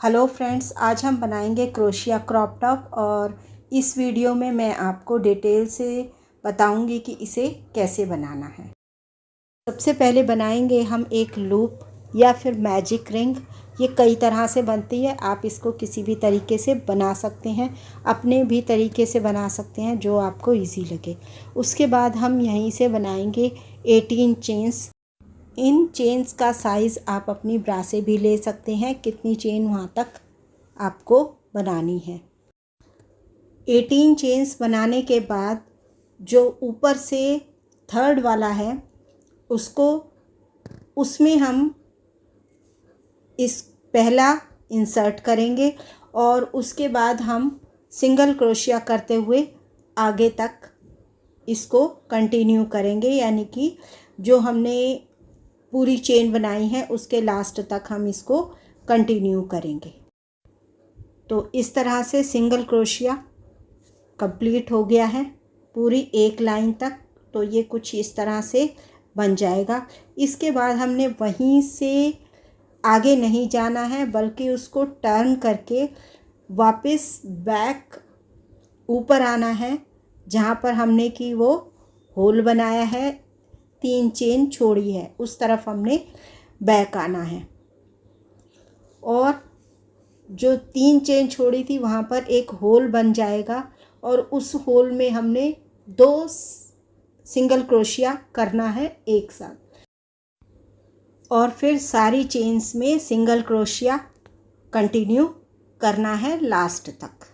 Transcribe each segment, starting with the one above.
Hello friends, आज हम बनाएंगे क्रोशिया क्रॉप टॉप और इस वीडियो में मैं आपको डिटेल से बताऊंगी कि इसे कैसे बनाना है। सबसे पहले बनाएंगे हम एक लूप या फिर मैजिक रिंग। ये कई तरह से बनती है, आप इसको किसी भी तरीके से बना सकते हैं, अपने भी तरीके से बना सकते हैं जो आपको इजी लगे। उसके बाद हम यहीं से बनाएंगे 18 चेन्स। इन चेन्स का साइज़ आप अपनी ब्रा से भी ले सकते हैं, कितनी चेन वहाँ तक आपको बनानी है। 18 चेन्स बनाने के बाद जो ऊपर से थर्ड वाला है उसमें हम इस पहला इंसर्ट करेंगे और उसके बाद हम सिंगल क्रोशिया करते हुए आगे तक इसको कंटिन्यू करेंगे, यानी कि जो हमने पूरी चेन बनाई है उसके लास्ट तक हम इसको कंटिन्यू करेंगे। तो इस तरह से सिंगल क्रोशिया कंप्लीट हो गया है पूरी एक लाइन तक। तो ये कुछ इस तरह से बन जाएगा। इसके बाद हमने वहीं से आगे नहीं जाना है, बल्कि उसको टर्न करके वापस बैक ऊपर आना है, जहाँ पर हमने कि वो होल बनाया है, 3 चेन छोड़ी है, उस तरफ हमने बैक आना है। और जो 3 चेन छोड़ी थी वहाँ पर एक होल बन जाएगा और उस होल में हमने 2 सिंगल क्रोशिया करना है एक साथ, और फिर सारी चेन्स में सिंगल क्रोशिया कंटिन्यू करना है लास्ट तक।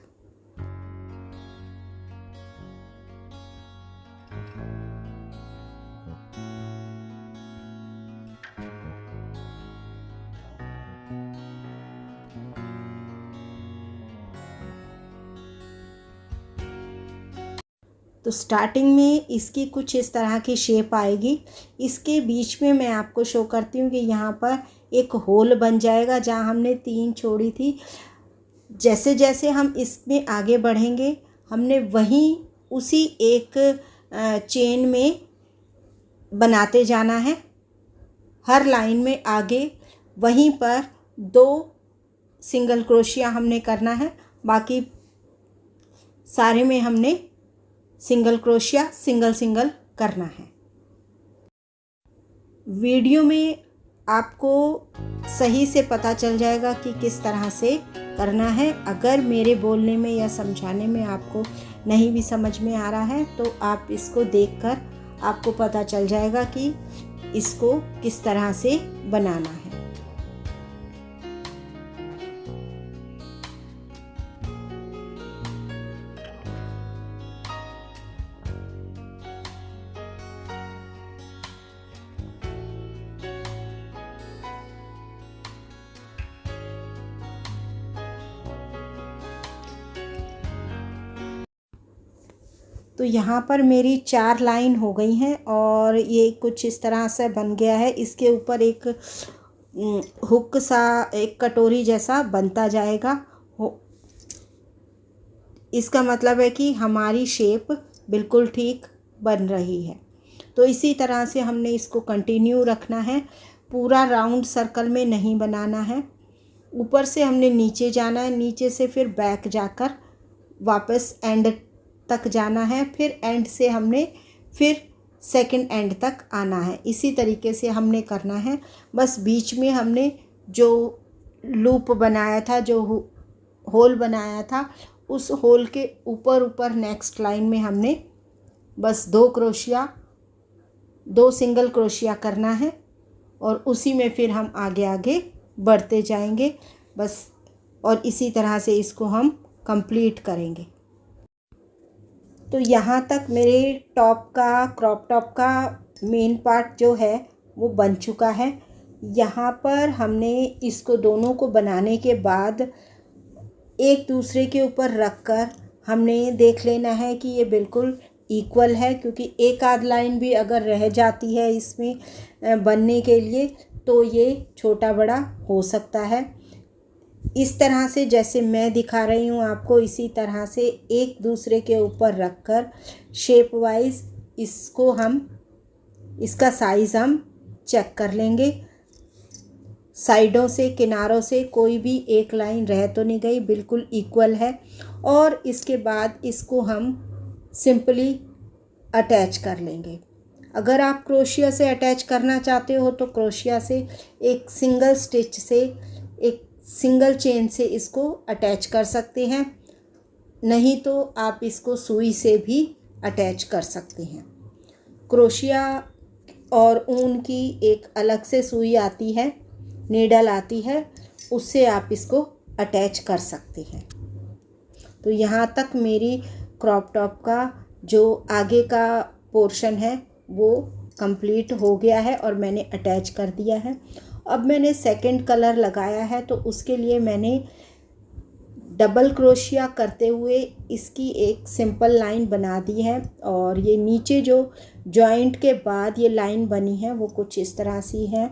तो स्टार्टिंग में इसकी कुछ इस तरह की शेप आएगी। इसके बीच में मैं आपको शो करती हूँ कि यहाँ पर एक होल बन जाएगा जहाँ हमने 3 छोड़ी थी। जैसे जैसे हम इसमें आगे बढ़ेंगे हमने वहीं उसी एक चेन में बनाते जाना है। हर लाइन में आगे वहीं पर 2 सिंगल क्रोशिया हमने करना है, बाकी सारे में हमने सिंगल क्रोशिया सिंगल करना है। वीडियो में आपको सही से पता चल जाएगा कि किस तरह से करना है। अगर मेरे बोलने में या समझाने में आपको नहीं भी समझ में आ रहा है तो आप इसको देखकर आपको पता चल जाएगा कि इसको किस तरह से बनाना है। तो यहाँ पर मेरी 4 लाइन हो गई हैं और ये कुछ इस तरह से बन गया है। इसके ऊपर एक हुक सा, एक कटोरी जैसा बनता जाएगा। इसका मतलब है कि हमारी शेप बिल्कुल ठीक बन रही है। तो इसी तरह से हमने इसको कंटिन्यू रखना है, पूरा राउंड सर्कल में नहीं बनाना है। ऊपर से हमने नीचे जाना है, नीचे से फिर बैक जाकर वापस एंड तक जाना है, फिर एंड से हमने फिर सेकंड एंड तक आना है। इसी तरीके से हमने करना है। बस बीच में हमने जो लूप बनाया था, जो होल बनाया था, उस होल के ऊपर नेक्स्ट लाइन में हमने बस 2 सिंगल क्रोशिया करना है और उसी में फिर हम आगे बढ़ते जाएंगे बस। और इसी तरह से इसको हम कंप्लीट करेंगे। तो यहाँ तक मेरे क्रॉप टॉप का मेन पार्ट जो है वो बन चुका है। यहाँ पर हमने इसको दोनों को बनाने के बाद एक दूसरे के ऊपर रखकर हमने देख लेना है कि ये बिल्कुल इक्वल है, क्योंकि एक आध लाइन भी अगर रह जाती है इसमें बनने के लिए तो ये छोटा बड़ा हो सकता है। इस तरह से जैसे मैं दिखा रही हूँ आपको, इसी तरह से एक दूसरे के ऊपर रखकर शेप वाइज इसका साइज़ हम चेक कर लेंगे। साइडों से, किनारों से कोई भी एक लाइन रह तो नहीं गई, बिल्कुल इक्वल है। और इसके बाद इसको हम सिंपली अटैच कर लेंगे। अगर आप क्रोशिया से अटैच करना चाहते हो तो क्रोशिया से एक सिंगल स्टिच से, एक सिंगल चेन से इसको अटैच कर सकते हैं, नहीं तो आप इसको सुई से भी अटैच कर सकते हैं। क्रोशिया और ऊन की एक अलग से सुई आती है, नीडल आती है, उससे आप इसको अटैच कर सकते हैं। तो यहाँ तक मेरी क्रॉप टॉप का जो आगे का पोर्शन है वो कंप्लीट हो गया है और मैंने अटैच कर दिया है। अब मैंने सेकंड कलर लगाया है, तो उसके लिए मैंने डबल क्रोशिया करते हुए इसकी एक सिंपल लाइन बना दी है। और ये नीचे जो जॉइंट के बाद ये लाइन बनी है वो कुछ इस तरह सी है,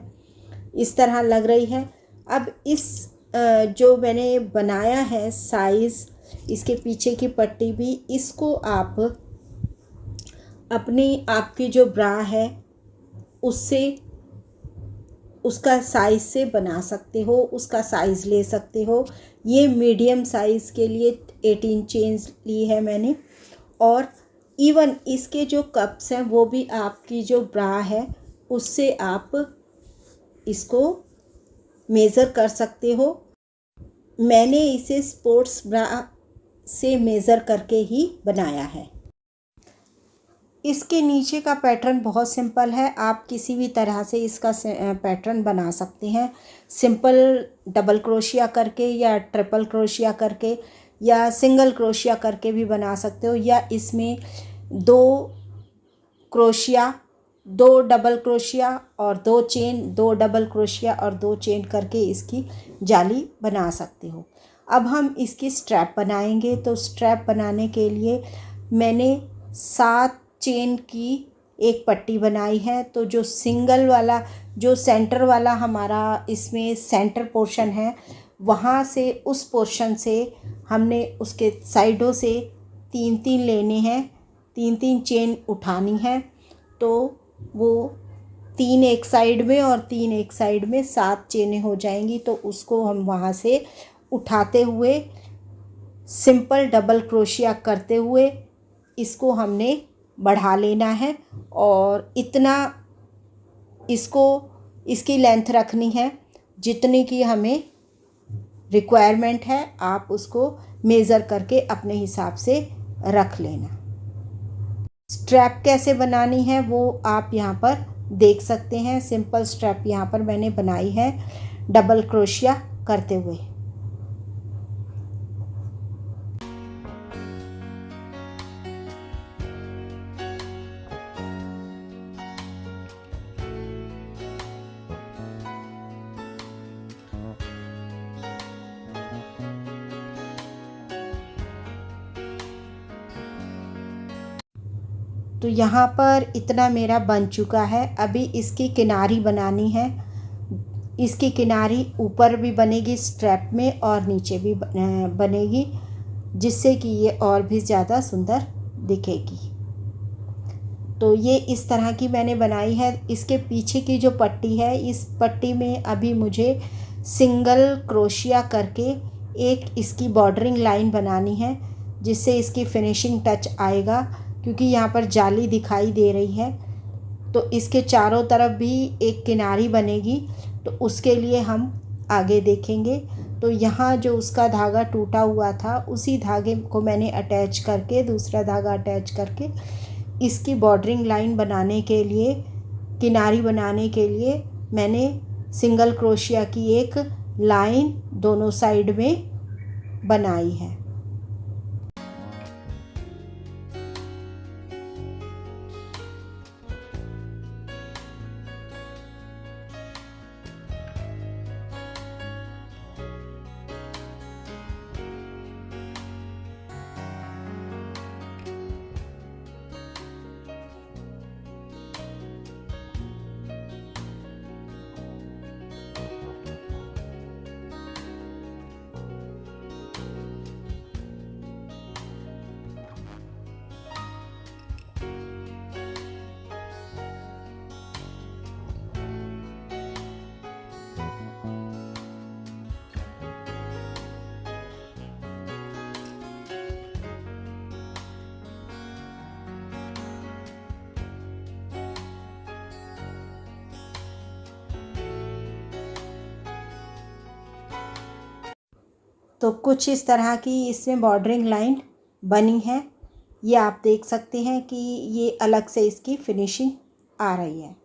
इस तरह लग रही है। अब इस जो मैंने बनाया है साइज़, इसके पीछे की पट्टी भी, इसको आप अपनी आपकी जो ब्रा है उससे, उसका साइज़ से बना सकते हो, उसका साइज़ ले सकते हो। ये मीडियम साइज़ के लिए 18 चेन्स ली है मैंने। और इवन इसके जो कप्स हैं वो भी आपकी जो ब्रा है उससे आप इसको मेज़र कर सकते हो। मैंने इसे स्पोर्ट्स ब्रा से मेज़र करके ही बनाया है। इसके नीचे का पैटर्न बहुत सिंपल है, आप किसी भी तरह से इसका पैटर्न बना सकते हैं। सिंपल डबल क्रोशिया करके या ट्रिपल क्रोशिया करके या सिंगल क्रोशिया करके भी बना सकते हो, या इसमें 2 क्रोशिया, 2 डबल क्रोशिया और 2 चेन, 2 डबल क्रोशिया और 2 चेन करके इसकी जाली बना सकते हो। अब हम इसकी स्ट्रैप बनाएंगे। तो स्ट्रैप बनाने के लिए मैंने 7 चेन की एक पट्टी बनाई है। तो जो सिंगल वाला, जो सेंटर वाला हमारा इसमें सेंटर पोर्शन है, वहाँ से, उस पोर्शन से हमने उसके साइडों से 3-3 लेने हैं, 3-3 चेन उठानी है। तो वो 3 एक साइड में और 3 एक साइड में 7 चेनें हो जाएंगी। तो उसको हम वहाँ से उठाते हुए सिंपल डबल क्रोशिया करते हुए इसको हमने बढ़ा लेना है। और इतना इसको, इसकी लेंथ रखनी है जितनी की हमें रिक्वायरमेंट है, आप उसको मेज़र करके अपने हिसाब से रख लेना। स्ट्रैप कैसे बनानी है वो आप यहाँ पर देख सकते हैं। सिंपल स्ट्रैप यहाँ पर मैंने बनाई है डबल क्रोशिया करते हुए। तो यहाँ पर इतना मेरा बन चुका है। अभी इसकी किनारी बनानी है। इसकी किनारी ऊपर भी बनेगी स्ट्रैप में और नीचे भी बनेगी, जिससे कि ये और भी ज़्यादा सुंदर दिखेगी। तो ये इस तरह की मैंने बनाई है। इसके पीछे की जो पट्टी है, इस पट्टी में अभी मुझे सिंगल क्रोशिया करके एक इसकी बॉर्डरिंग लाइन बनानी है, जिससे इसकी फिनिशिंग टच आएगा। क्योंकि यहाँ पर जाली दिखाई दे रही है, तो इसके चारों तरफ भी एक किनारी बनेगी, तो उसके लिए हम आगे देखेंगे। तो यहाँ जो उसका धागा टूटा हुआ था, उसी धागे को मैंने अटैच करके, दूसरा धागा अटैच करके इसकी बॉर्डरिंग लाइन बनाने के लिए, किनारी बनाने के लिए मैंने सिंगल क्रोशिया की एक लाइन दोनों साइड में बनाई है। तो कुछ इस तरह की इसमें बॉर्डरिंग लाइन बनी है। ये आप देख सकते हैं कि ये अलग से इसकी फिनिशिंग आ रही है।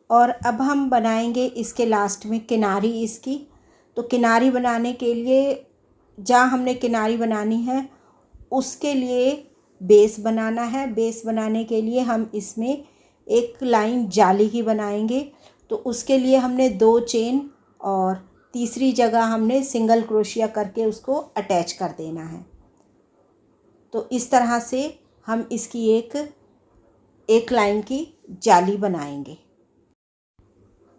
और अब हम बनाएंगे इसके लास्ट में किनारी इसकी। तो किनारी बनाने के लिए, जहाँ हमने किनारी बनानी है उसके लिए बेस बनाना है। बेस बनाने के लिए हम इसमें एक लाइन जाली की बनाएंगे। तो उसके लिए हमने 2 चेन और तीसरी जगह हमने सिंगल क्रोशिया करके उसको अटैच कर देना है। तो इस तरह से हम इसकी एक लाइन की जाली बनाएंगे।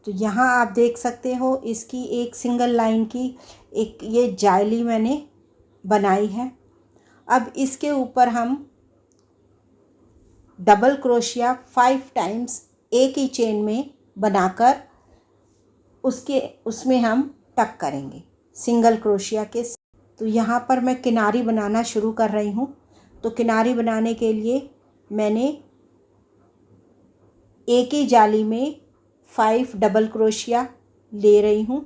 तो यहाँ आप देख सकते हो इसकी एक सिंगल लाइन की एक ये जाली मैंने बनाई है। अब इसके ऊपर हम डबल क्रोशिया 5 टाइम्स एक ही चेन में बनाकर उसमें हम टक करेंगे सिंगल क्रोशिया के। तो यहाँ पर मैं किनारी बनाना शुरू कर रही हूँ। तो किनारी बनाने के लिए मैंने एक ही जाली में 5 डबल क्रोशिया ले रही हूँ।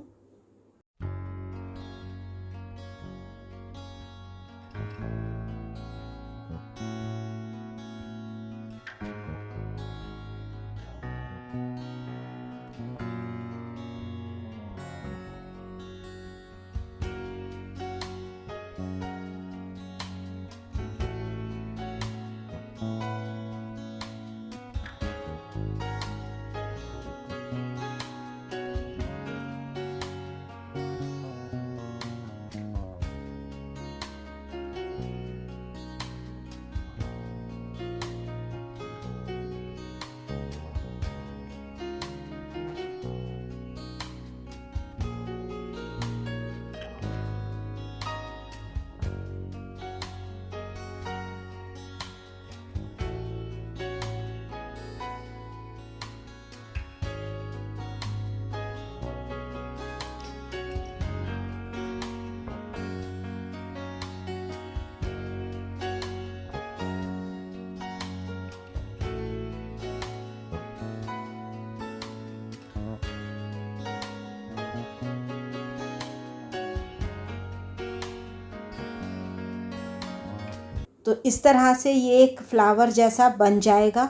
तो इस तरह से ये एक फ्लावर जैसा बन जाएगा।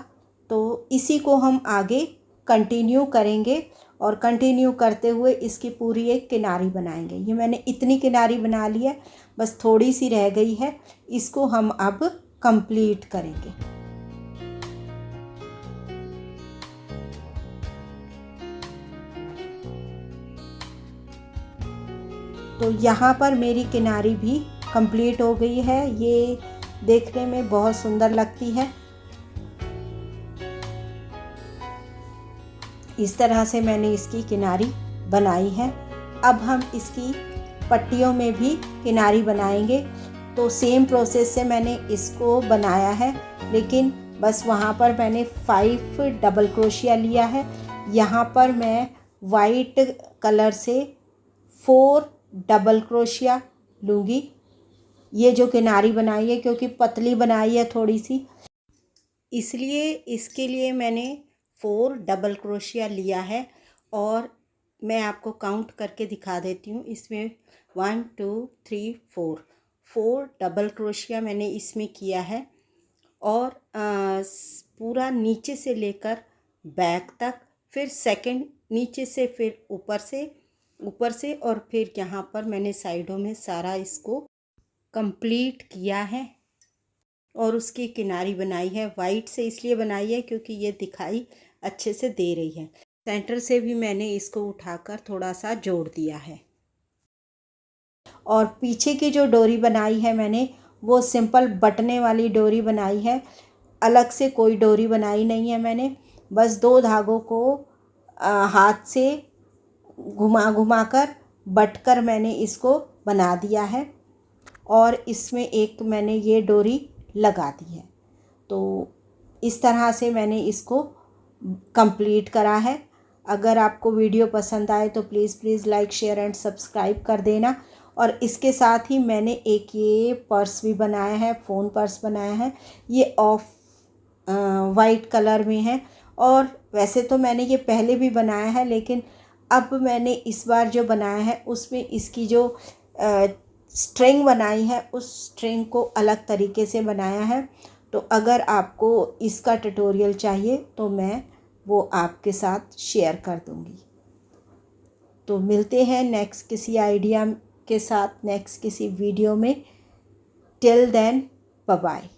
तो इसी को हम आगे कंटिन्यू करेंगे और कंटिन्यू करते हुए इसकी पूरी एक किनारी बनाएंगे। ये मैंने इतनी किनारी बना ली है, बस थोड़ी सी रह गई है, इसको हम अब कंप्लीट करेंगे। तो यहाँ पर मेरी किनारी भी कंप्लीट हो गई है। ये देखने में बहुत सुंदर लगती है। इस तरह से मैंने इसकी किनारी बनाई है। अब हम इसकी पट्टियों में भी किनारी बनाएंगे। तो सेम प्रोसेस से मैंने इसको बनाया है, लेकिन बस वहाँ पर मैंने 5 डबल क्रोशिया लिया है। यहाँ पर मैं वाइट कलर से 4 डबल क्रोशिया लूँगी। ये जो किनारी बनाई है, क्योंकि पतली बनाई है थोड़ी सी, इसलिए इसके लिए मैंने 4 डबल क्रोशिया लिया है। और मैं आपको काउंट करके दिखा देती हूँ। इसमें 1 2 3 4 4 डबल क्रोशिया मैंने इसमें किया है और पूरा नीचे से लेकर बैक तक, फिर सेकंड नीचे से, फिर ऊपर से और फिर यहाँ पर मैंने साइडों में सारा इसको कंप्लीट किया है। और उसकी किनारी बनाई है वाइट से, इसलिए बनाई है क्योंकि ये दिखाई अच्छे से दे रही है। सेंटर से भी मैंने इसको उठाकर थोड़ा सा जोड़ दिया है। और पीछे की जो डोरी बनाई है मैंने, वो सिंपल बटने वाली डोरी बनाई है, अलग से कोई डोरी बनाई नहीं है मैंने। बस 2 धागों को हाथ से घुमा कर बट कर मैंने इसको बना दिया है और इसमें एक मैंने ये डोरी लगा दी है। तो इस तरह से मैंने इसको कंप्लीट करा है। अगर आपको वीडियो पसंद आए तो please like share and subscribe कर देना। और इसके साथ ही मैंने एक ये पर्स भी बनाया है, फ़ोन पर्स बनाया है। ये ऑफ वाइट कलर में है और वैसे तो मैंने ये पहले भी बनाया है, लेकिन अब मैंने इस बार जो बनाया है उसमें इसकी जो स्ट्रिंग बनाई है उस स्ट्रिंग को अलग तरीके से बनाया है। तो अगर आपको इसका ट्यूटोरियल चाहिए तो मैं वो आपके साथ शेयर कर दूँगी। तो मिलते हैं नेक्स्ट किसी आइडिया के साथ, नेक्स्ट किसी वीडियो में। Till then bye bye.